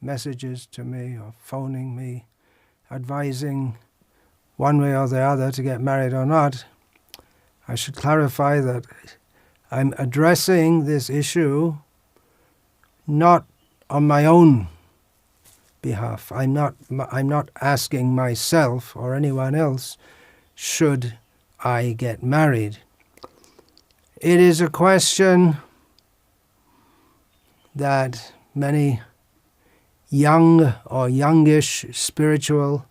messages to me or phoning me, advising one way or the other to get married or not, I should clarify that I'm addressing this issue not on my own behalf. I'm not asking myself or anyone else, should I get married? It is a question that many young or youngish spiritual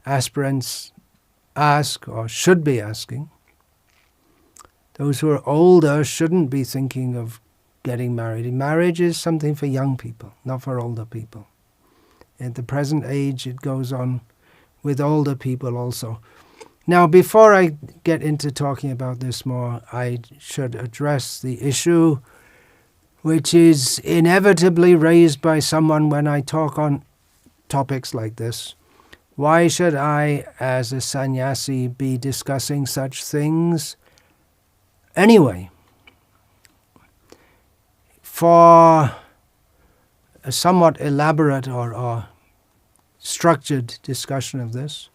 aspirants ask or should be asking. Those who are older shouldn't be thinking of getting married. Marriage is something for young people, not for older people. At the present age, it goes on with older people also. Now, before I get into talking about this more, I should address the issue which is inevitably raised by someone when I talk on topics like this. Why should I, as a sannyasi, be discussing such things anyway? For a somewhat elaborate or structured discussion of this,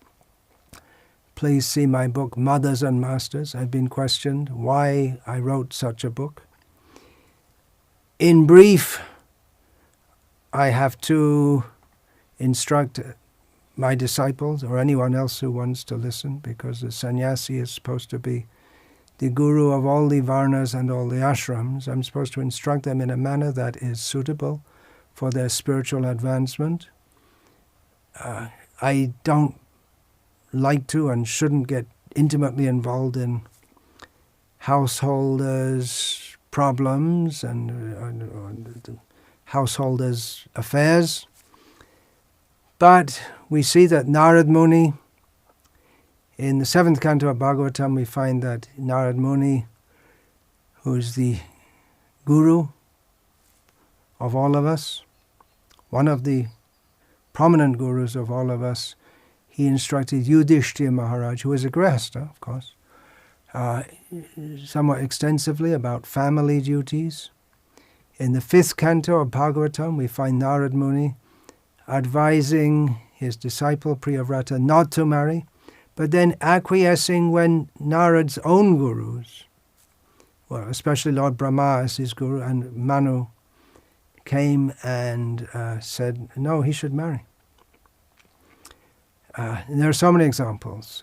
please see my book, Mothers and Masters. I've been questioned why I wrote such a book. In brief, I have to instruct my disciples or anyone else who wants to listen, because the sannyasi is supposed to be the guru of all the varnas and all the ashrams. I'm supposed to instruct them in a manner that is suitable for their spiritual advancement. I don't like to and shouldn't get intimately involved in householders' problems and householders' affairs. But we see that Narad Muni, in the 7th canto of Bhagavatam, we find that Narad Muni, who is the guru of all of us, one of the prominent gurus of all of us, he instructed Yudhishthira Maharaj, who is a grihastha, of course, somewhat extensively about family duties. In the 5th canto of Bhagavatam, we find Narad Muni advising his disciple Priyavrata not to marry, but then acquiescing when Narad's own gurus, well, especially Lord Brahma as his guru, and Manu, came and said, no, he should marry. And there are so many examples.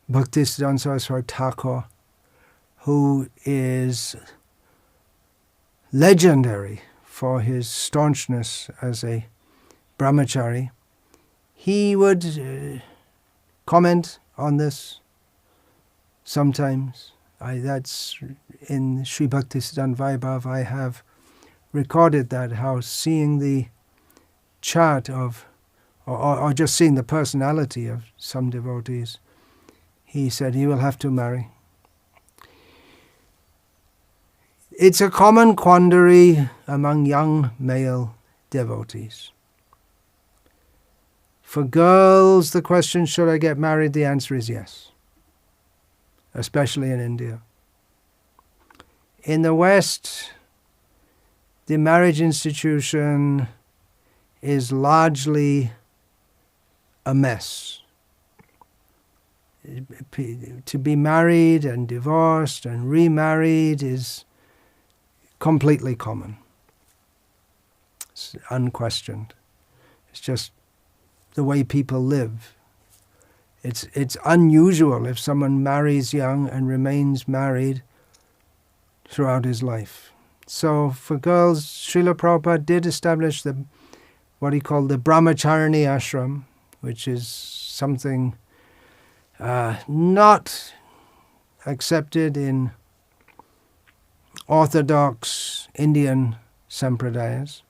Bhakti Saraswati Thakur, who is legendary for his staunchness as a brahmachari, he would comment on this sometimes. That's in Sri Bhaktisiddhanta Vaibhav. I have recorded that, how seeing the chart of, or just seeing the personality of some devotees, he said he will have to marry. It's a common quandary among young male devotees. For girls, the question, should I get married? The answer is yes, especially in India. In the West, the marriage institution is largely a mess. To be married and divorced and remarried is completely common. It's unquestioned. It's just the way people live. It's unusual if someone marries young and remains married throughout his life. So for girls, Srila Prabhupada did establish what he called the Brahmacharini ashram, which is something not accepted in orthodox Indian sampradayas.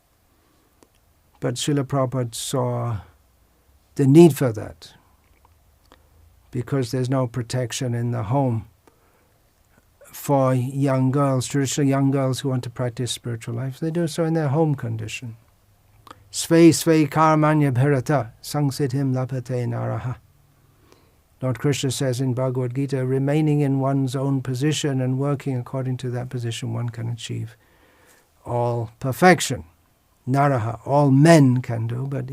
But Srila Prabhupada saw the need for that, because there's no protection in the home for young girls, traditionally young girls who want to practice spiritual life. They do so in their home condition. Sve sve karmanya bharata sangsiddhim lapate naraha. Lord Krishna says in Bhagavad Gita, remaining in one's own position and working according to that position, one can achieve all perfection. naraha, all men can do, but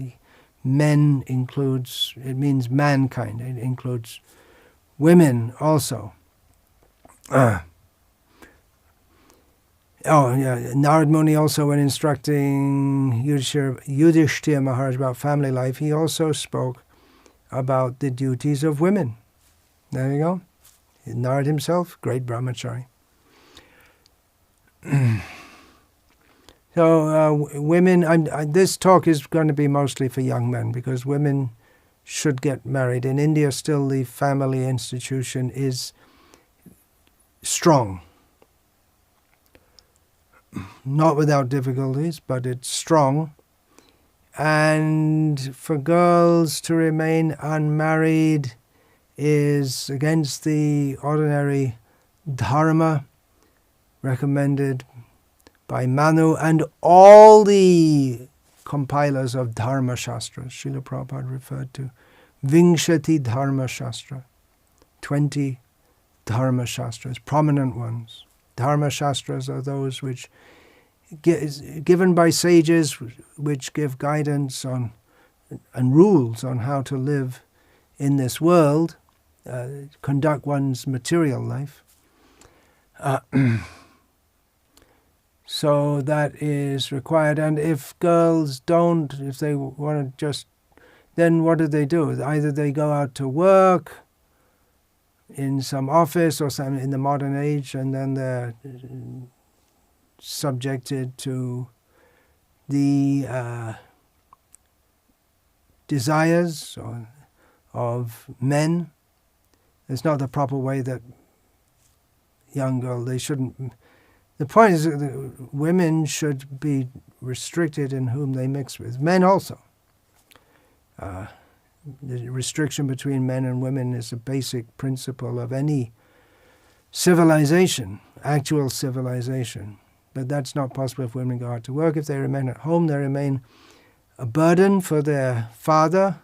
men includes, it means mankind, it includes women also. Narad Muni also, when instructing Yudhishthira Maharaj about family life, he also spoke about the duties of women. There you go. Narad himself, great brahmachari. So women, this talk is going to be mostly for young men, because women should get married. In India still the family institution is strong. Not without difficulties, but it's strong. And for girls to remain unmarried is against the ordinary Dharma recommended by Manu and all the compilers of Dharma Shastras. Srila Prabhupada referred to Vingshati Dharma Shastra, 20 Dharma Shastras, prominent ones. Dharma Shastras are those which given by sages, which give guidance on and rules on how to live in this world, conduct one's material life. So that is required. And if girls don't, if they want to just, then what do? Either they go out to work in some office or some in the modern age, and then they're subjected to the desires of men. It's not the proper way that young girl, they shouldn't. The point is that women should be restricted in whom they mix with. Men also. The restriction between men and women is a basic principle of any civilization, actual civilization. But that's not possible if women go out to work. If they remain at home, they remain a burden for their father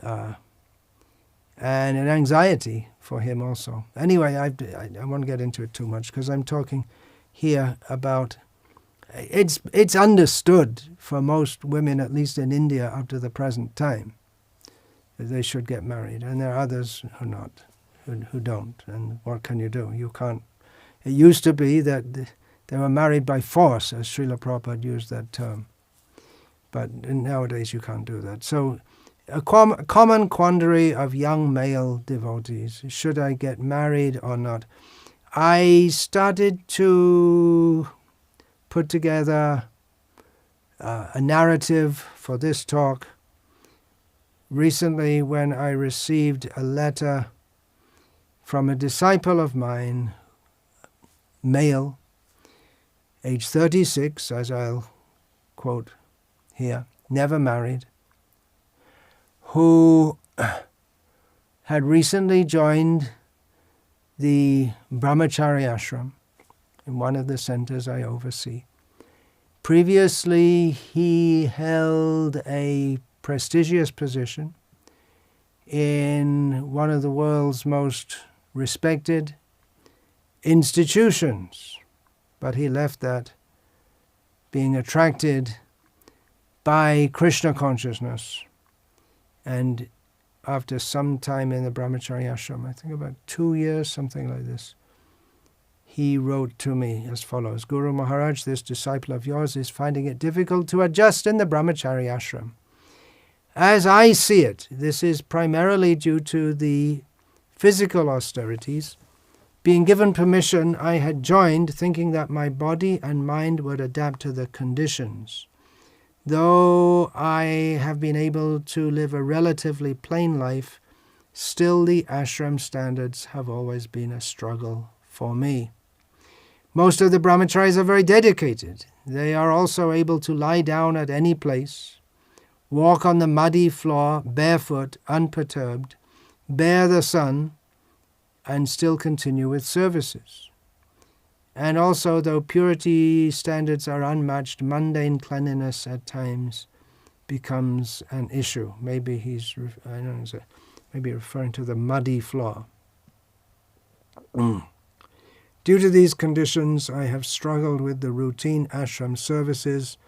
and an anxiety for him also. Anyway, I won't get into it too much because I'm talking here about, it's understood for most women, at least in India up to the present time, that they should get married. And there are others who not, who don't. And what can you do? You can't. It used to be that they were married by force, as Srila Prabhupada used that term. But nowadays you can't do that. So a common quandary of young male devotees, should I get married or not? I started to put together a narrative for this talk recently when I received a letter from a disciple of mine, male, age 36, as I'll quote here, never married, who had recently joined the Brahmacari ashram in one of the centers I oversee. Previously, he held a prestigious position in one of the world's most respected institutions, but he left that being attracted by Krishna Consciousness. And after some time in the Brahmacari ashram, I think about 2 years, something like this, he wrote to me as follows: Guru Maharaj, this disciple of yours is finding it difficult to adjust in the Brahmacari ashram. As I see it, this is primarily due to the physical austerities. Being given permission, I had joined thinking that my body and mind would adapt to the conditions. Though I have been able to live a relatively plain life, still the ashram standards have always been a struggle for me. Most of the brahmacharis are very dedicated. They are also able to lie down at any place, walk on the muddy floor, barefoot, unperturbed, bear the sun, and still continue with services. And also, though purity standards are unmatched, mundane cleanliness at times becomes an issue. Maybe he's, I don't know, maybe referring to the muddy floor. Due to these conditions, I have struggled with the routine ashram services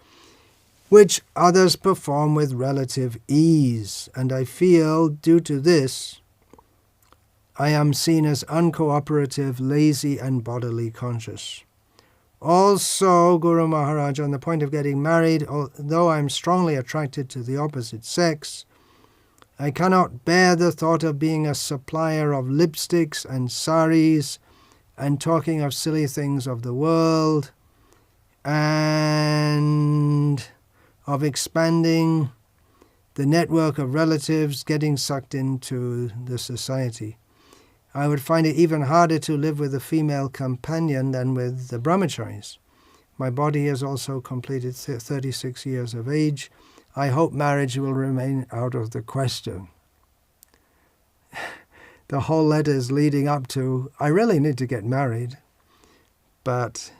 which others perform with relative ease, and I feel, due to this, I am seen as uncooperative, lazy, and bodily conscious. Also, Guru Maharaj, on the point of getting married, although I am strongly attracted to the opposite sex, I cannot bear the thought of being a supplier of lipsticks and saris and talking of silly things of the world and of expanding the network of relatives getting sucked into the society. I would find it even harder to live with a female companion than with the Brahmacharis. My body has also completed 36 years of age. I hope marriage will remain out of the question. The whole letter is leading up to, I really need to get married, but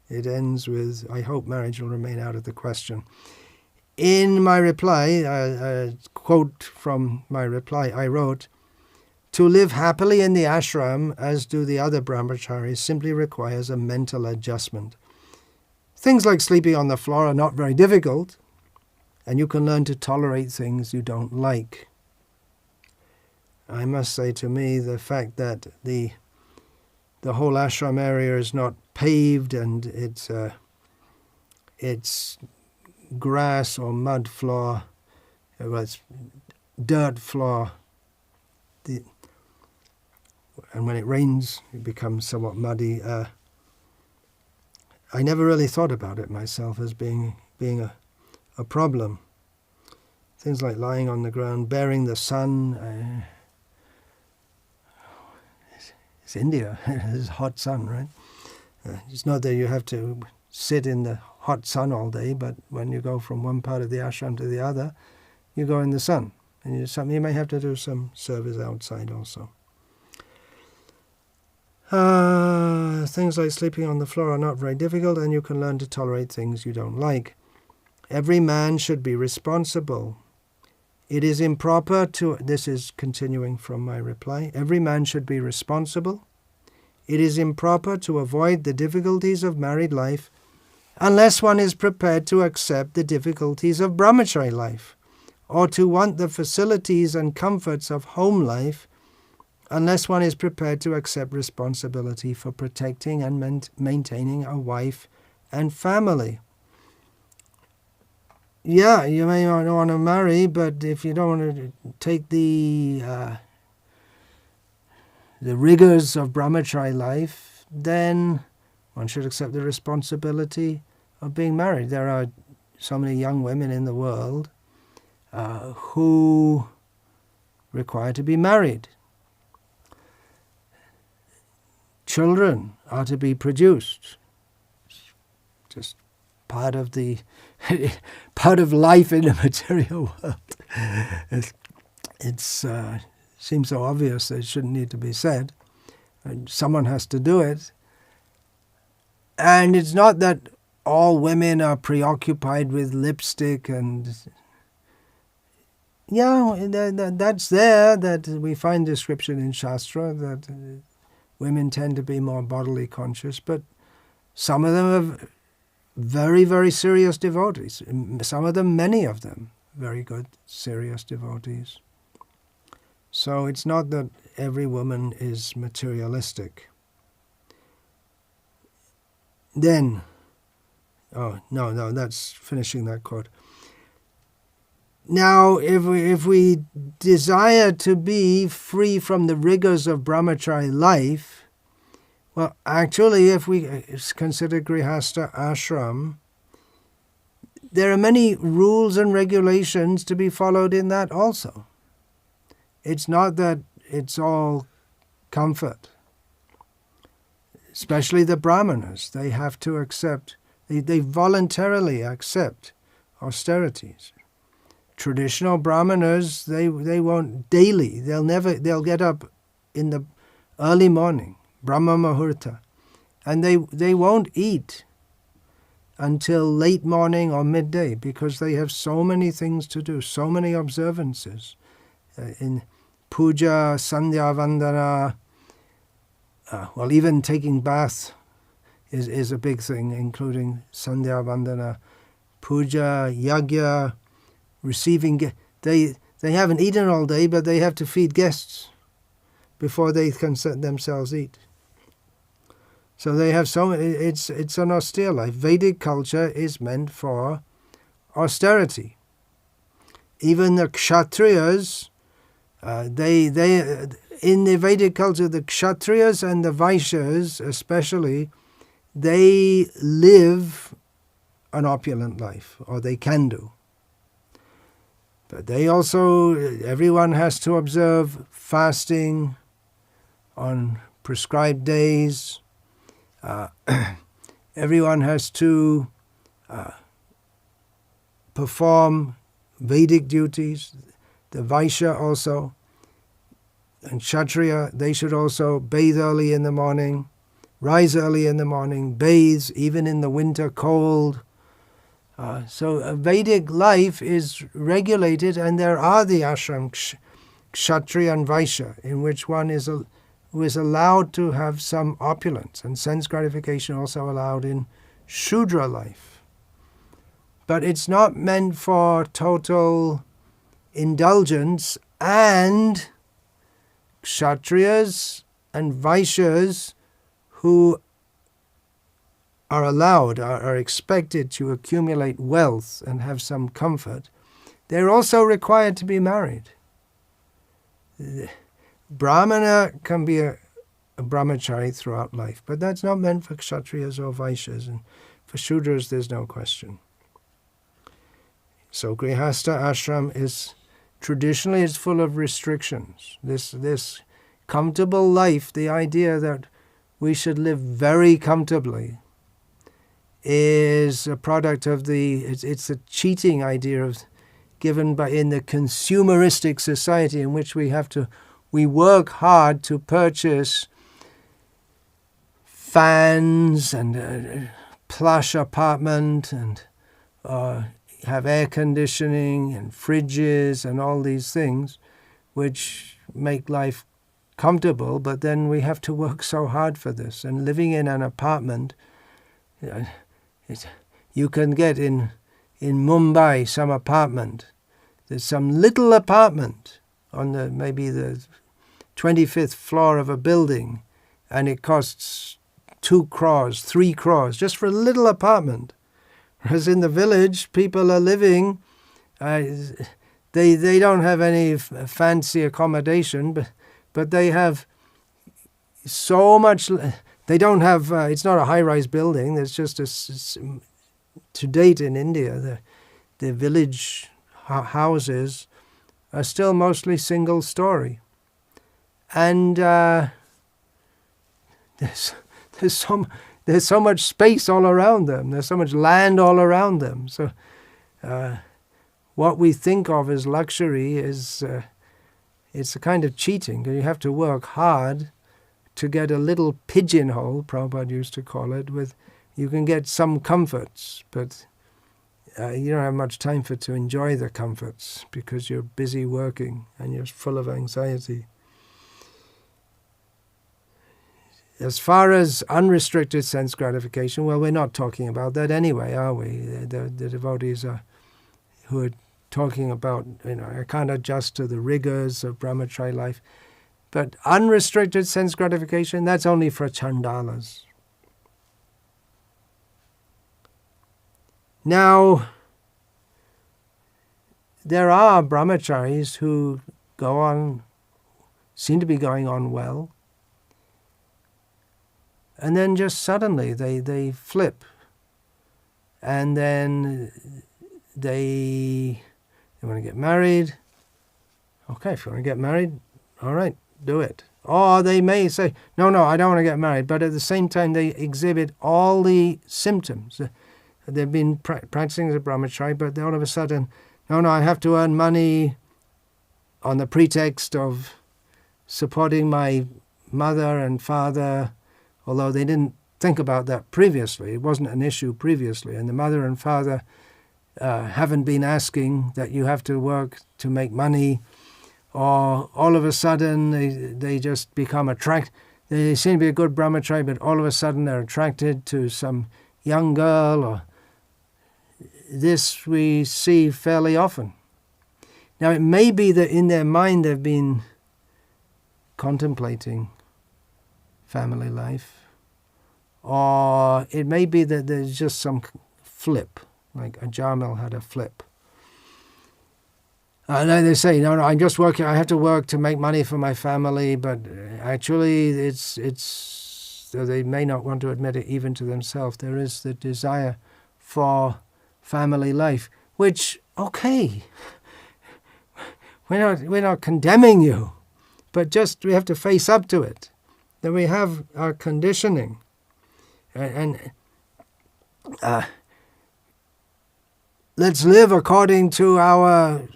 it ends with, I hope marriage will remain out of the question. In my reply, a quote from my reply, I wrote, "To live happily in the ashram, as do the other brahmacharis, simply requires a mental adjustment. Things like sleeping on the floor are not very difficult, and you can learn to tolerate things you don't like." I must say, to me, the fact that the whole ashram area is not paved and it's grass or mud floor, well, it's dirt floor, and when it rains it becomes somewhat muddy. I never really thought about it myself as being a problem. Things like lying on the ground, bearing the sun. It's India. It's hot sun, right? It's not that you have to sit in the hot sun all day, but when you go from one part of the ashram to the other, you go in the sun. And you may have to do some service outside also. Things like sleeping on the floor are not very difficult, and you can learn to tolerate things you don't like. Every man should be responsible. It is improper to, this is continuing from my reply, every man should be responsible. It is improper to avoid the difficulties of married life unless one is prepared to accept the difficulties of brahmachari life, or to want the facilities and comforts of home life unless one is prepared to accept responsibility for protecting and maintaining a wife and family. Yeah, you may not want to marry, but if you don't want to take the rigors of brahmachari life, then one should accept the responsibility of being married. There are so many young women in the world who require to be married. Children are to be produced. Just part of the part of life in the material world. It seems so obvious that it shouldn't need to be said. And someone has to do it. And it's not that all women are preoccupied with lipstick and... Yeah, that's there, that we find description in Shastra that women tend to be more bodily conscious, but some of them are very, very serious devotees. Some of them, many of them, very good, serious devotees. So it's not that every woman is materialistic. Then, no, that's finishing that quote. Now, if we desire to be free from the rigors of brahmachari life, well, actually, if we consider grihastha ashram, there are many rules and regulations to be followed in that also. It's not that it's all comfort. Especially the brahmanas, they have to accept, they voluntarily accept austerities. Traditional brahmanas, they won't daily, they'll get up in the early morning, Brahma Muhurta, and they won't eat until late morning or midday because they have so many things to do, so many observances. In puja, sandhya vandana, well, even taking bath is a big thing, including sandhya vandana, puja, yajna, receiving. They haven't eaten all day, but they have to feed guests before they can themselves eat. So they have it's an austere life. Vedic culture is meant for austerity. Even the kshatriyas, they in the Vedic culture, the kshatriyas and the vaishyas especially, they live an opulent life, or they can do. But they also, everyone has to observe fasting on prescribed days. Everyone has to perform Vedic duties. The Vaishya also, and Kshatriya, they should also bathe early in the morning, rise early in the morning, bathe even in the winter cold. So a Vedic life is regulated, and there are the ashram, Kshatriya and Vaishya, in which one who is allowed to have some opulence, and sense gratification also allowed in Shudra life. But it's not meant for total indulgence, and Kshatriyas and Vaishyas who are allowed, are expected to accumulate wealth and have some comfort, they're also required to be married. Brahmana can be a brahmachari throughout life, but that's not meant for Kshatriyas or Vaishyas, and for Shudras there's no question. So Grihastha ashram is traditionally full of restrictions. This comfortable life, the idea that we should live very comfortably, is a product of it's a cheating idea given in the consumeristic society in which we work hard to purchase fans and plush apartment and have air conditioning and fridges and all these things which make life comfortable, but then we have to work so hard for this. And living in an apartment, you can get in Mumbai some apartment. There's some little apartment on maybe the 25th floor of a building, and it costs 2 crores, 3 crores, just for a little apartment. Whereas in the village, people are living, they don't have any fancy accommodation, but they have so much. They don't have, it's not a high-rise building, there's just to date in India, the village houses are still mostly single-story. And there's so much space all around them. There's so much land all around them. So what we think of as luxury is it's a kind of cheating. You have to work hard to get a little pigeonhole, Prabhupada used to call it, you can get some comforts, but you don't have much time to enjoy the comforts because you're busy working and you're full of anxiety. As far as unrestricted sense gratification, well, we're not talking about that anyway, are we? The devotees who are talking about, I can't adjust to the rigors of brahmachari life. But unrestricted sense gratification, that's only for chandalas. Now, there are brahmacharis who seem to be going on well, and then just suddenly they flip, and then they want to get married. Okay, if you want to get married, all right, do it. Or they may say, no, I don't want to get married, but at the same time they exhibit all the symptoms. They've been practicing as a brahmachari, but all of a sudden, no, I have to earn money on the pretext of supporting my mother and father, although they didn't think about that previously. It wasn't an issue previously, and the mother and father haven't been asking that you have to work to make money, or all of a sudden they just become attracted. They seem to be a good brahmachari, but all of a sudden they're attracted to some young girl, or this we see fairly often. Now it may be that in their mind they've been contemplating family life, or it may be that there's just some flip, like a Jarmel had a flip. And they say, no, I'm just working, I have to work to make money for my family, but actually it's though they may not want to admit it even to themselves, there is the desire for family life, which, okay, we're not condemning you, but just we have to face up to it, that we have our conditioning. And let's live according to our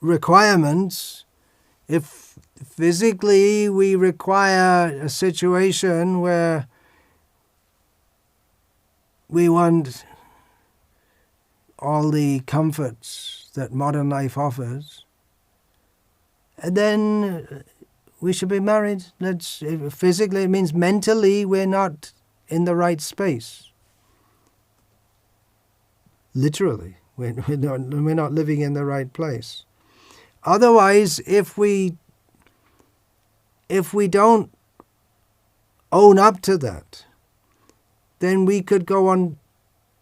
requirements. If physically we require a situation where we want all the comforts that modern life offers, and then we should be married. Physically, it means mentally we're not in the right space. Literally, we're not living in the right place. Otherwise, if we don't own up to that, then we could go on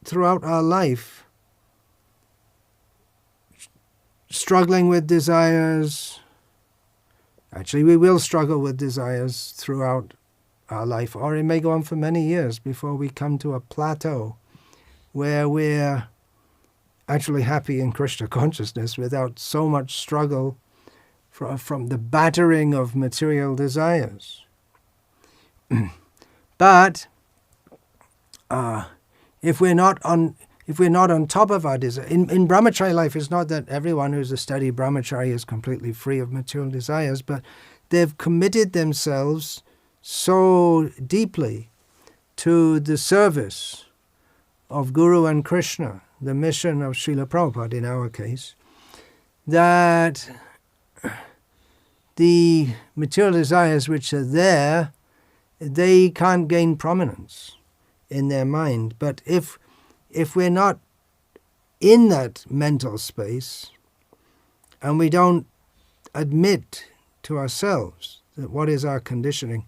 throughout our life struggling with desires. Actually, we will struggle with desires throughout our life, or it may go on for many years before we come to a plateau where we're actually happy in Krishna consciousness without so much struggle from the battering of material desires. But if we're not on top of our desire, in brahmachari life, it's not that everyone who's a steady brahmachari is completely free of material desires, but they've committed themselves so deeply to the service of Guru and Krishna, the mission of Srila Prabhupada in our case, that the material desires which are there, they can't gain prominence in their mind. But if we're not in that mental space, and we don't admit to ourselves that what is our conditioning,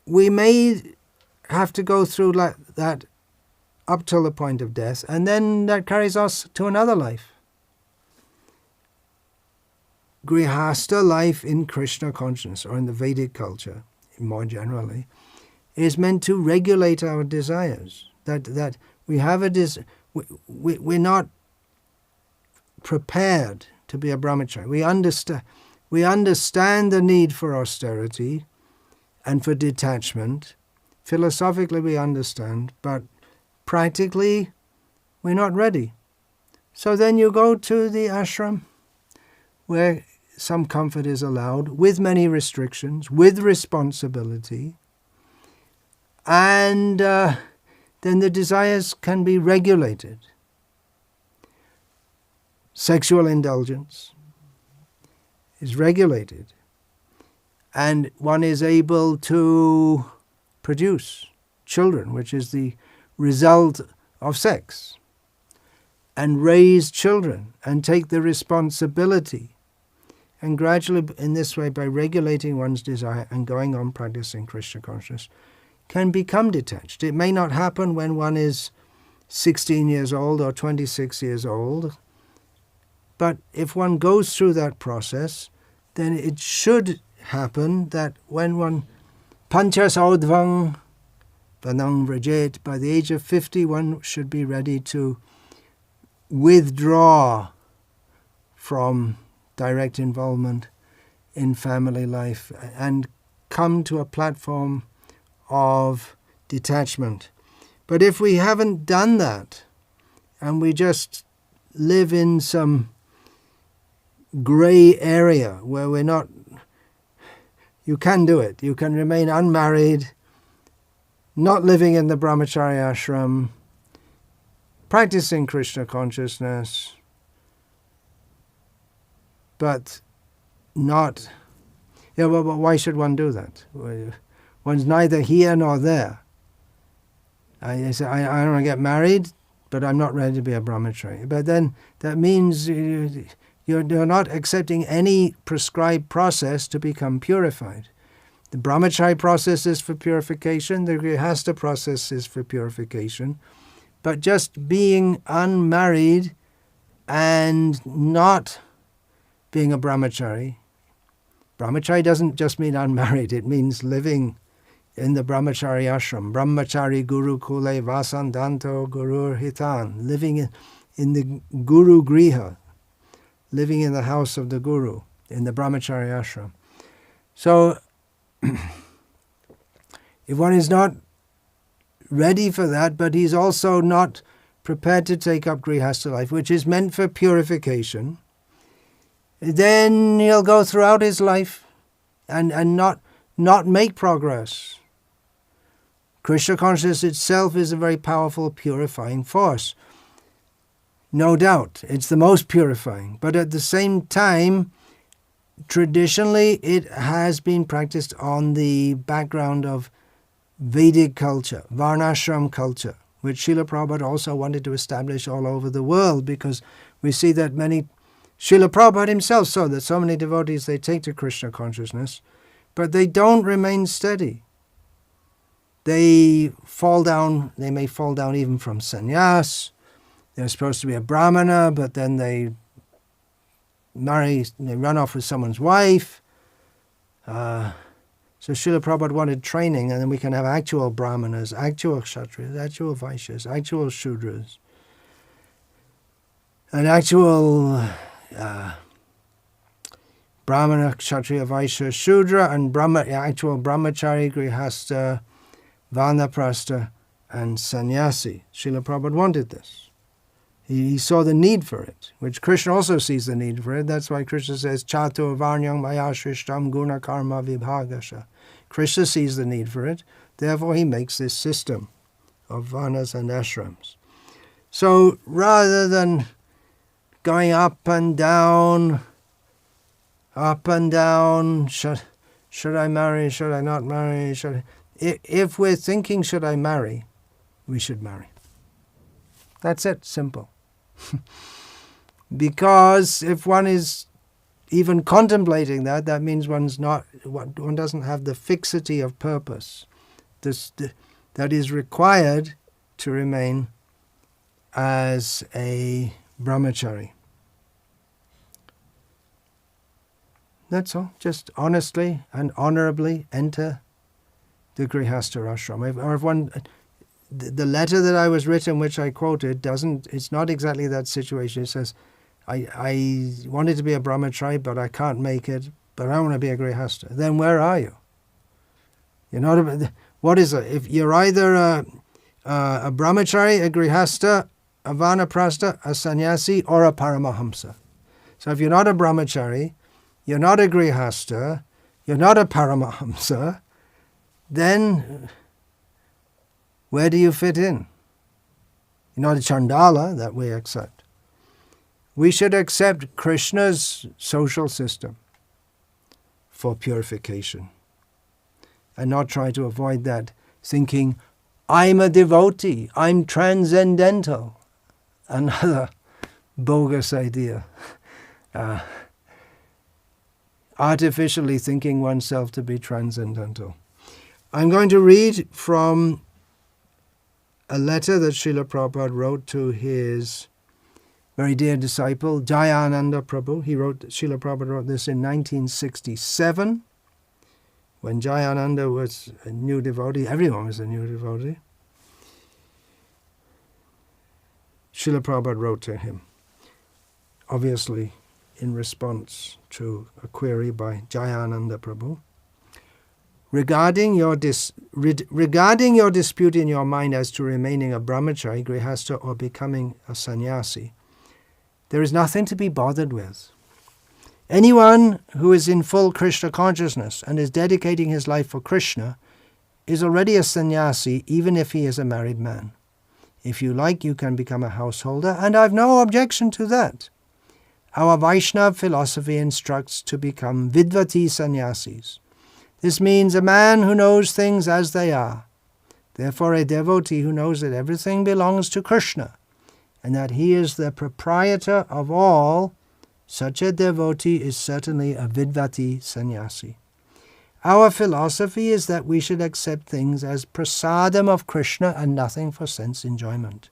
we may have to go through that up till the point of death, and then that carries us to another life. Grihastha life in Krishna consciousness, or in the Vedic culture, more generally, is meant to regulate our desires. That we have we're not prepared to be a brahmachari. We understand the need for austerity and for detachment. Philosophically we understand, but practically we're not ready. So then you go to the ashram, where some comfort is allowed, with many restrictions, with responsibility, and then the desires can be regulated. Sexual indulgence is regulated, and one is able to produce children, which is the result of sex, and raise children and take the responsibility. And gradually, in this way, by regulating one's desire and going on practicing Krishna consciousness, can become detached. It may not happen when one is 16 years old or 26 years old, but if one goes through that process, then it should happen that when one panchas audvang vanang vrajet, by the age of 50, one should be ready to withdraw from direct involvement in family life and come to a platform of detachment. But if we haven't done that, and we just live in some grey area where we're not, you can do it. You can remain unmarried, not living in the brahmachari ashram, practicing Krishna consciousness, but not... Yeah, but why should one do that? One's neither here nor there. I say, I don't want to get married, but I'm not ready to be a brahmachari. But then that means you're not accepting any prescribed process to become purified. The brahmachari process is for purification, the grihastha process is for purification, but just being unmarried and not being a brahmachari. Brahmachari doesn't just mean unmarried, it means living in the brahmachari ashram. Brahmachari guru kule vasandanto gurur hitan. Living in the guru griha. Living in the house of the guru, in the brahmachari ashram. So, if one is not ready for that, but he's also not prepared to take up grihastha life, which is meant for purification, then he'll go throughout his life and not make progress. Krishna consciousness itself is a very powerful purifying force. No doubt, it's the most purifying. But at the same time, traditionally it has been practiced on the background of Vedic culture, Varnashram culture, which Srila Prabhupada also wanted to establish all over the world, because we see that Srila Prabhupada himself saw that so many devotees, they take to Krishna consciousness, but they don't remain steady. They fall down, they may fall down even from sannyas. They're supposed to be a brahmana, but then they run off with someone's wife. So Srila Prabhupada wanted training, and then we can have actual brahmanas, actual kshatriyas, actual vaishyas, actual shudras, an actual brahmana, kshatriya, vaishya, shudra, and actual brahmachari, grihastha, vanaprastha, and sannyasi. Srila Prabhupada wanted this. He saw the need for it, which Krishna also sees the need for it. That's why Krishna says, Chatur varnyam maya shrishtam guna karma vibhagasha. Krishna sees the need for it. Therefore, he makes this system of varnas and ashrams. So rather than going up and down, should I marry, should I not marry? If we're thinking, should I marry, we should marry. That's it, simple. Because if one is even contemplating that, that means one doesn't have the fixity of purpose that is required to remain as a brahmachari. That's all. Just honestly and honorably enter the grihastha ashram. Or if one... The letter that I was written, which I quoted, it's not exactly that situation. It says, I wanted to be a brahmachari, but I can't make it, but I want to be a grihastha. Then where are you? You're not what is it? If you're either a brahmachari, a grihastha, a vanaprastha, a sannyasi, or a paramahamsa. So if you're not a brahmachari, you're not a grihastha, you're not a paramahamsa, then where do you fit in? You're not a chandala, that we accept. We should accept Krishna's social system for purification and not try to avoid that, thinking, I'm a devotee, I'm transcendental. Another bogus idea. Artificially thinking oneself to be transcendental. I'm going to read from a letter that Srila Prabhupada wrote to his very dear disciple, Jayananda Prabhu. Srila Prabhupada wrote this in 1967, when Jayananda was a new devotee. Everyone was a new devotee. Srila Prabhupada wrote to him, obviously in response to a query by Jayananda Prabhu. Regarding your dispute in your mind as to remaining a brahmachari, grihastha, or becoming a sannyasi, there is nothing to be bothered with. Anyone who is in full Krishna consciousness and is dedicating his life for Krishna is already a sannyasi, even if he is a married man. If you like, you can become a householder, and I have no objection to that. Our Vaishnava philosophy instructs to become vidvati sannyasis. This means a man who knows things as they are. Therefore, a devotee who knows that everything belongs to Krishna and that he is the proprietor of all, such a devotee is certainly a vidvati sannyasi. Our philosophy is that we should accept things as prasadam of Krishna and nothing for sense enjoyment.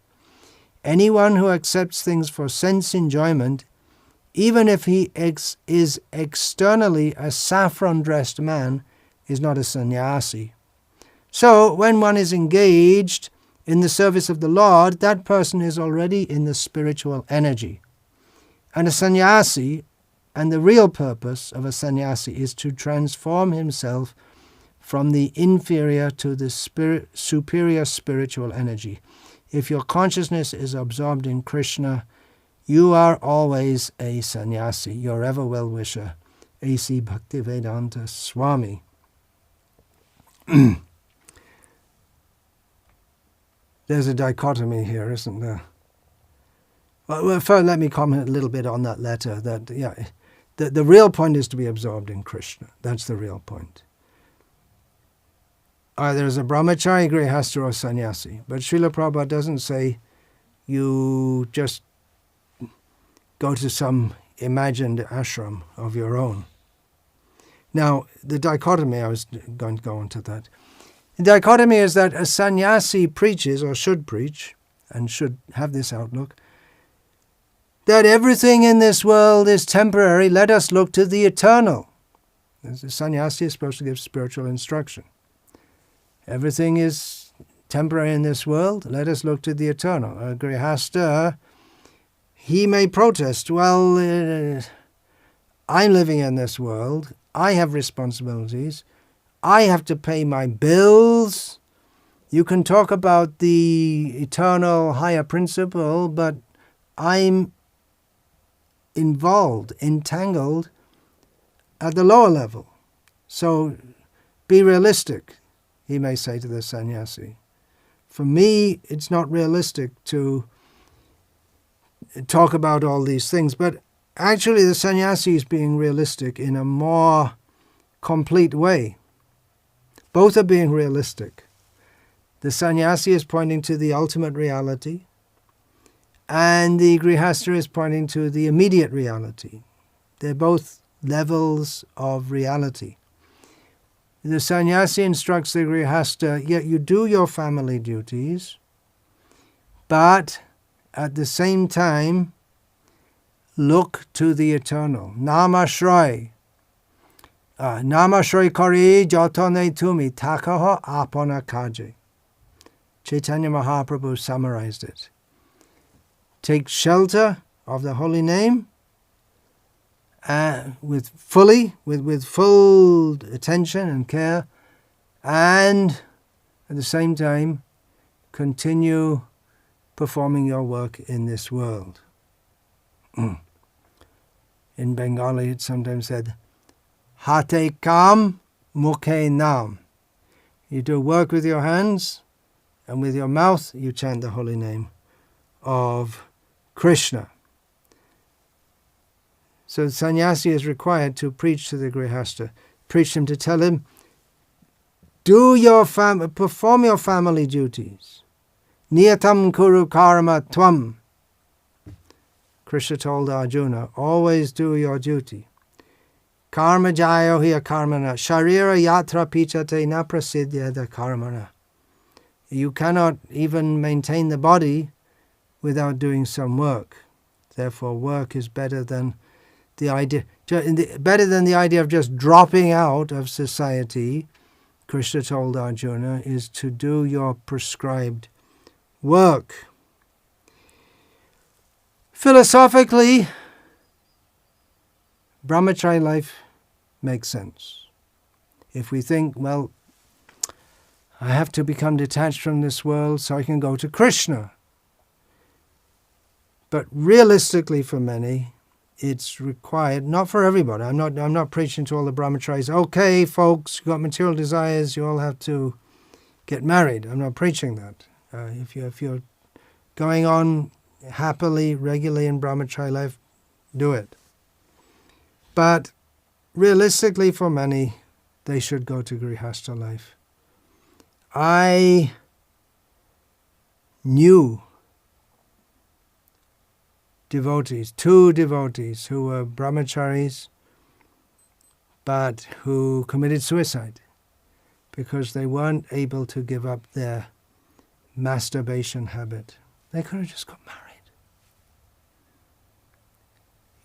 Anyone who accepts things for sense enjoyment, even if he is externally a saffron-dressed man, is not a sannyasi. So, when one is engaged in the service of the Lord, that person is already in the spiritual energy. And a sannyasi, and the real purpose of a sannyasi is to transform himself from the inferior to the superior spiritual energy. If your consciousness is absorbed in Krishna, you are always a sannyasi, your ever well-wisher, A.C. Bhaktivedanta Swami. There's a dichotomy here, isn't there? Well, first let me comment a little bit on that letter. That the real point is to be absorbed in Krishna. That's the real point. Either as a brahmachari, grihastha, or sannyasi. But Srila Prabhupada doesn't say you just go to some imagined ashram of your own. Now, the dichotomy, I was going to go on to that. The dichotomy is that a sannyasi preaches, or should preach, and should have this outlook, that everything in this world is temporary, let us look to the eternal. The sannyasi is supposed to give spiritual instruction. Everything is temporary in this world, let us look to the eternal. A grihastha, he may protest, well, I'm living in this world, I have responsibilities, I have to pay my bills. You can talk about the eternal higher principle, but I'm involved, entangled at the lower level. So be realistic, he may say to the sannyasi. For me, it's not realistic to talk about all these things, but actually the sannyasi is being realistic in a more complete way. Both are being realistic. The sannyasi is pointing to the ultimate reality, and the grihastha is pointing to the immediate reality. They're both levels of reality. The sannyasi instructs the grihastha, yet you do your family duties, but at the same time, look to the eternal. Namashray. Namashray kari jatane tumi takaha apana kaje. Chaitanya Mahaprabhu summarized it. Take shelter of the holy name with full attention and care, and at the same time continue performing your work in this world. In Bengali it's sometimes said, Hate kam, mukhe nam. You do work with your hands, and with your mouth you chant the holy name of Krishna. So the sannyasi is required to preach to the grihastha, preach him, to tell him, perform your family duties. Niyatam kuru karma tvam. Krishna told Arjuna, always do your duty. Karma jayo hiya karmana, sharira yatra pichate na prasiddhyada karmana. You cannot even maintain the body without doing some work. Therefore, work is better than the idea of just dropping out of society. Krishna told Arjuna, is to do your prescribed work. Philosophically, brahmachari life makes sense. If we think, well, I have to become detached from this world so I can go to Krishna. But realistically for many, it's required, not for everybody. I'm not preaching to all the brahmacharis, okay folks, you've got material desires, you all have to get married. I'm not preaching that. If you're going on happily, regularly in brahmachari life, do it. But realistically for many, they should go to grihastha life. I knew devotees, two devotees who were brahmacharis but who committed suicide because they weren't able to give up their masturbation habit. They could have just got married.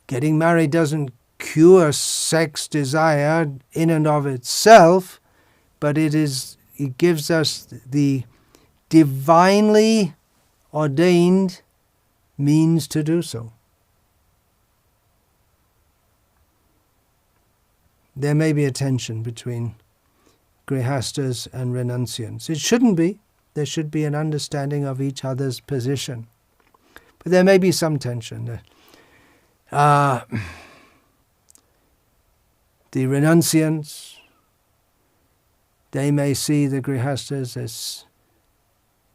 Getting married doesn't cure sex desire in and of itself, but it gives us the divinely ordained means to do so. There may be a tension between grihastas and renunciants. It shouldn't be. There should be an understanding of each other's position. But there may be some tension. The renunciants, they may see the grihastas as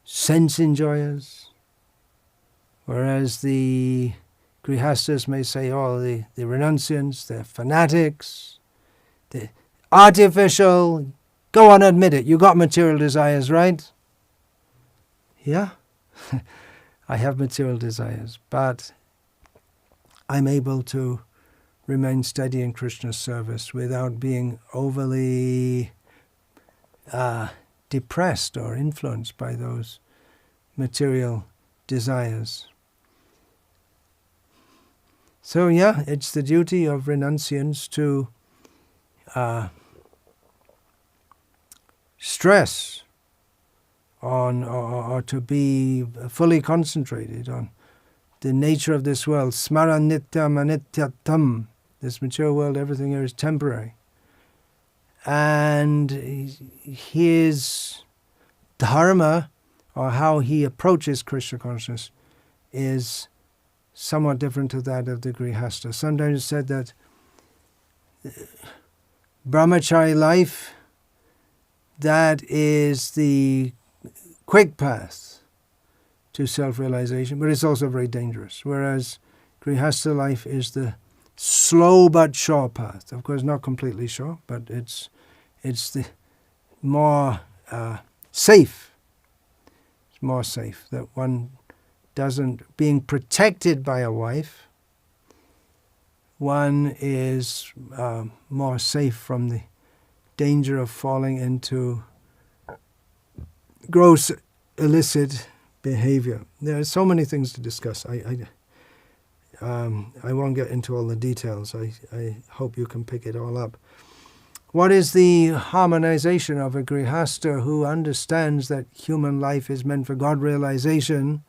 sense enjoyers, whereas the grihastas may say, oh, the renunciants, they're fanatics, they're artificial. Go on, admit it. You got material desires, right? Yeah, I have material desires, but I'm able to remain steady in Krishna's service without being overly depressed or influenced by those material desires. So yeah, it's the duty of renunciants to stress on or to be fully concentrated on the nature of this world. Smara nityam anityatam. This material world, everything here is temporary. And his dharma, or how he approaches Krishna consciousness, is somewhat different to that of the grihasta. Sometimes it's said that brahmachari life, that is the quick path to self-realization, but it's also very dangerous. Whereas grihasta life is the slow but sure path. Of course, not completely sure, but it's the more safe. It's more safe that one doesn't, being protected by a wife, one is more safe from the danger of falling into gross illicit behavior. There are so many things to discuss. I won't get into all the details. I hope you can pick it all up. What is the harmonization of a grihasta who understands that human life is meant for God realization?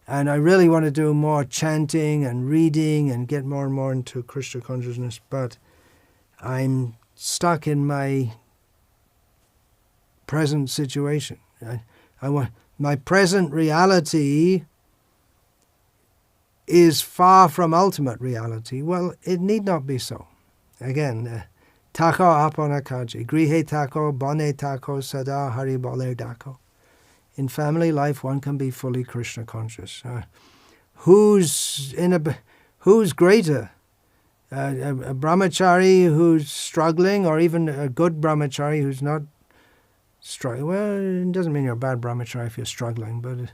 And I really want to do more chanting and reading and get more and more into Krishna consciousness, but I'm stuck in my present situation. I want my present reality is far from ultimate reality. Well, it need not be so. Again, tako apana kaji, grihe tako, bone tako, sada hari bole dako. In family life, one can be fully Krishna conscious. Who's greater? A brahmachari who's struggling, or even a good brahmachari who's not struggling? Well, it doesn't mean you're a bad brahmachari if you're struggling, but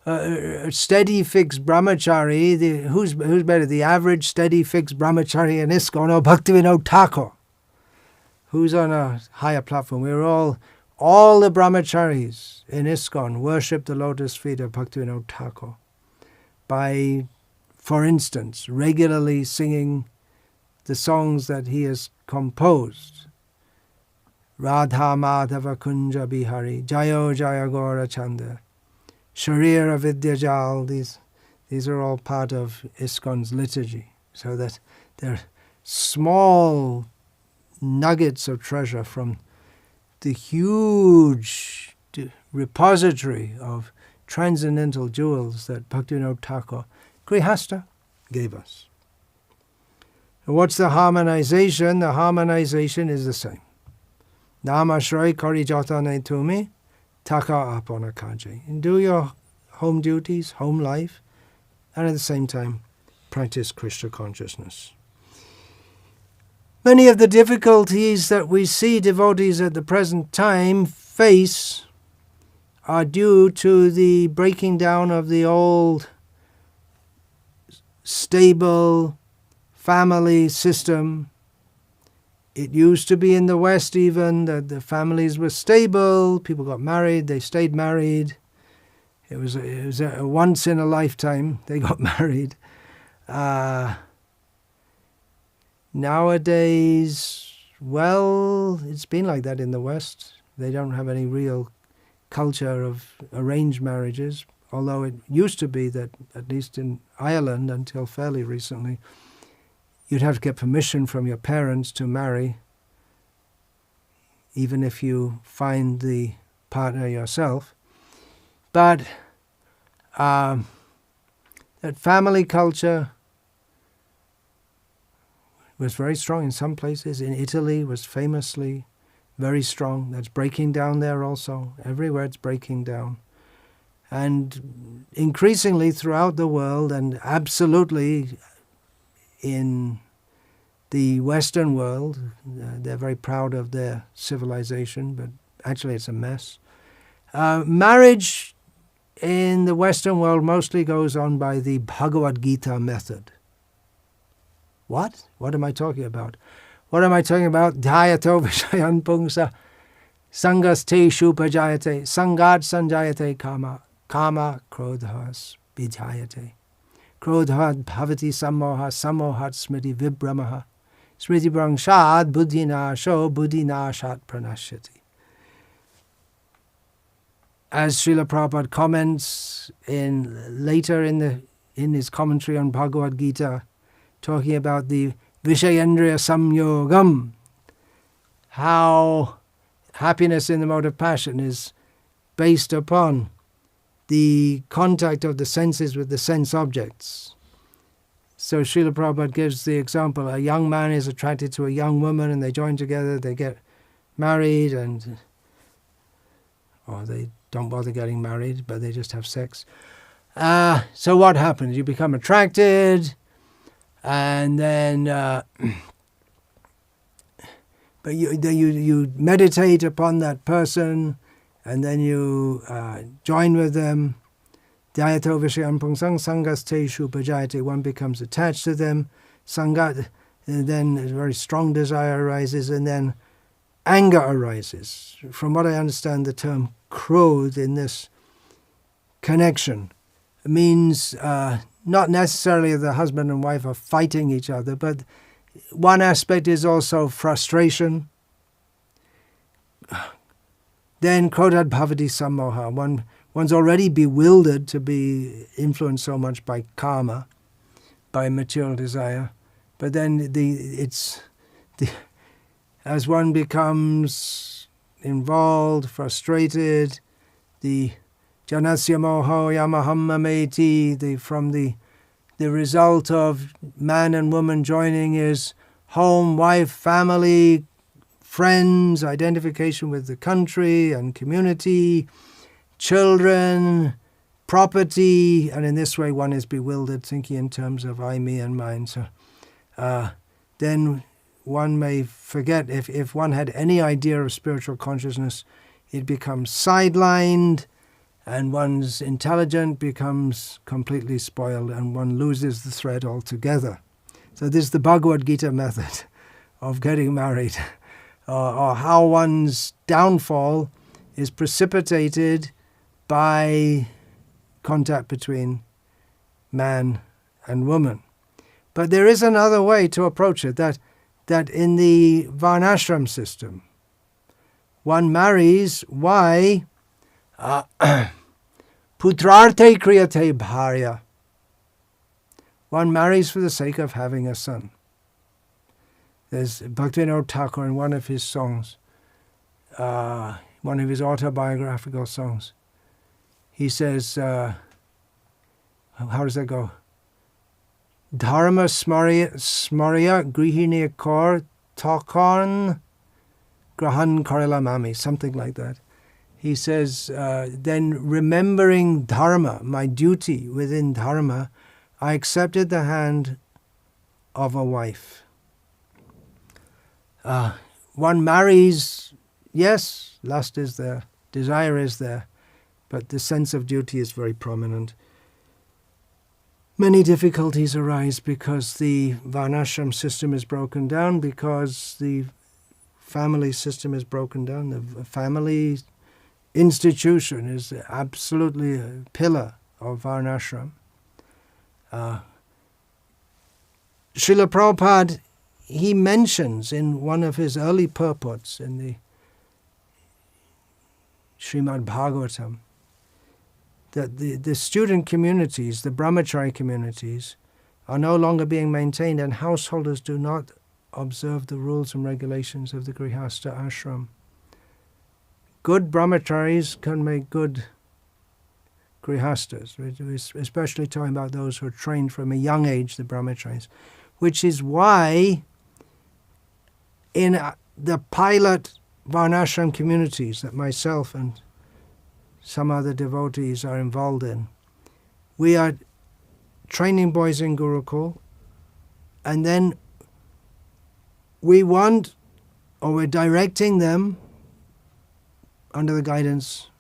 a steady, fixed brahmachari, who's better, the average steady, fixed brahmachari in ISKCON or Bhaktivinoda Thakur? Who's on a higher platform? We're all the brahmacharis in ISKCON worship the lotus feet of Bhaktivinoda Thakur by, for instance, regularly singing the songs that he has composed. Radha Madhava Kunja Bihari, Jayo Jaya Gaura Chanda, Sharira Vidyajal, these are all part of ISKCON's liturgy, so that they're small nuggets of treasure from the huge repository of transcendental jewels that Bhaktivinoda Thakur, Grihasta, gave us. And what's the harmonization? The harmonization is the same. Namashray kari jatane tumi, taka apana kaji. And do your home duties, home life, and at the same time practice Krishna consciousness. Many of the difficulties that we see devotees at the present time face are due to the breaking down of the old stable family system. It used to be in the West even that the families were stable, people got married, they stayed married. It was a once in a lifetime they got married. Nowadays, well, it's been like that in the West. They don't have any real culture of arranged marriages, although it used to be that, at least in Ireland until fairly recently, you'd have to get permission from your parents to marry, even if you find the partner yourself. But that family culture was very strong in some places. In Italy was famously very strong. That's breaking down there also. Everywhere it's breaking down. And increasingly throughout the world, and absolutely in the Western world, they're very proud of their civilization, but actually it's a mess. Marriage in the Western world mostly goes on by the Bhagavad Gita method. What? What am I talking about? What am I talking about? Dhyato vishayan pungsa sangaste shupajayate sangat sanjayate kama kama krodhas vijayate krodhat bhavati sammoha sammohat smriti vibramaha smriti brangshad buddhinasho buddhinashat pranashyati. As Srila Prabhupada comments later in his commentary on Bhagavad Gita, talking about the Vishayendriya Samyogam, how happiness in the mode of passion is based upon the contact of the senses with the sense objects. So Srila Prabhupada gives the example, a young man is attracted to a young woman and they join together, they get married, or they don't bother getting married, but they just have sex. So what happens? You become attracted, and then but you meditate upon that person, and then you join with them. Dhyato vishayam pungsang sangaste shupajayate. One becomes attached to them. Sangat, and then a very strong desire arises, and then anger arises. From what I understand, the term krodh in this connection means not necessarily the husband and wife are fighting each other, but one aspect is also frustration. Then krodhat bhavati sammoha. One's already bewildered to be influenced so much by karma, by material desire. But then as one becomes involved, frustrated, the janasya moho yamaham mameti, from the result of man and woman joining is home, wife, family, friends, identification with the country and community, children, property, and in this way one is bewildered, thinking in terms of I, me, and mine. So then one may forget, if one had any idea of spiritual consciousness, it becomes sidelined, and one's intelligence becomes completely spoiled, and one loses the thread altogether. So this is the Bhagavad Gita method of getting married, or how one's downfall is precipitated by contact between man and woman. But there is another way to approach it, that in the varnashram system, one marries, why? Putrarte kriyate bharya. One marries for the sake of having a son. There's Bhaktivinoda Thakur in one of his songs, one of his autobiographical songs. He says, how does that go? Dharma smarya grihini kor takarn grahan karela mami, something like that. He says, then remembering Dharma, my duty within Dharma, I accepted the hand of a wife. One marries, yes, lust is there, desire is there, but the sense of duty is very prominent. many difficulties arise because the varnashram system is broken down, because the family system is broken down. The family institution is absolutely a pillar of varnashram. Srila Prabhupada, he mentions in one of his early purports in the Srimad Bhagavatam that the student communities, the brahmachari communities, are no longer being maintained, and householders do not observe the rules and regulations of the grihastha ashram. Good brahmacharis can make good grihasthas, especially talking about those who are trained from a young age, the brahmacharis, which is why in the pilot varnashram communities that myself and some other devotees are involved in, we are training boys in Gurukul, and then we're directing them under the guidance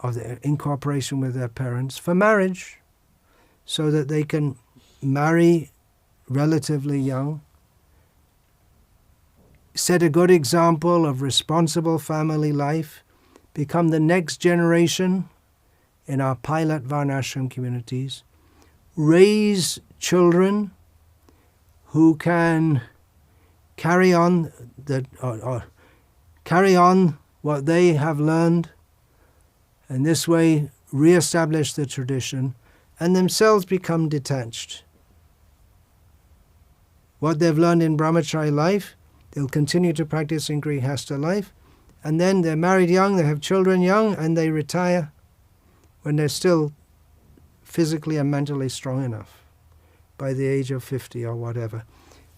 of in cooperation with their parents for marriage, so that they can marry relatively young, set a good example of responsible family life, become the next generation in our pilot varnashram communities, raise children who can carry on carry on what they have learned, and this way re-establish the tradition and themselves become detached. What they've learned in brahmachari life, they'll continue to practice in grihastha life, and then they're married young, they have children young, and they retire when they're still physically and mentally strong enough, by the age of 50 or whatever.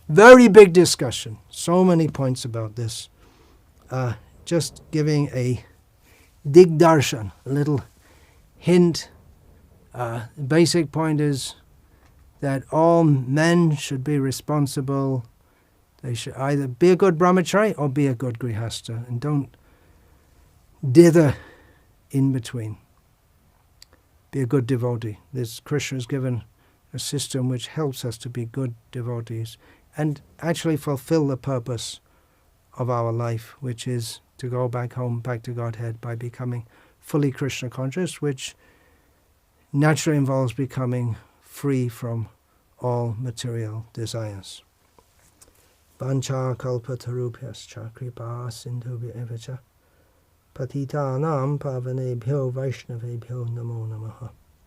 Very big discussion, so many points about this. Just giving a digdarshan, a little hint. The basic point is that all men should be responsible. They should either be a good brahmachari or be a good grihastha, and don't dither in between. Be a good devotee. Krishna has given a system which helps us to be good devotees and actually fulfill the purpose of our life, which is to go back home, back to Godhead, by becoming fully Krishna conscious, which naturally involves becoming free from all material desires. Vancha kalpatarubhyascha kripa sindhubhya evacha patitanam pavanebhyo vaishnavebhyo namo namaha.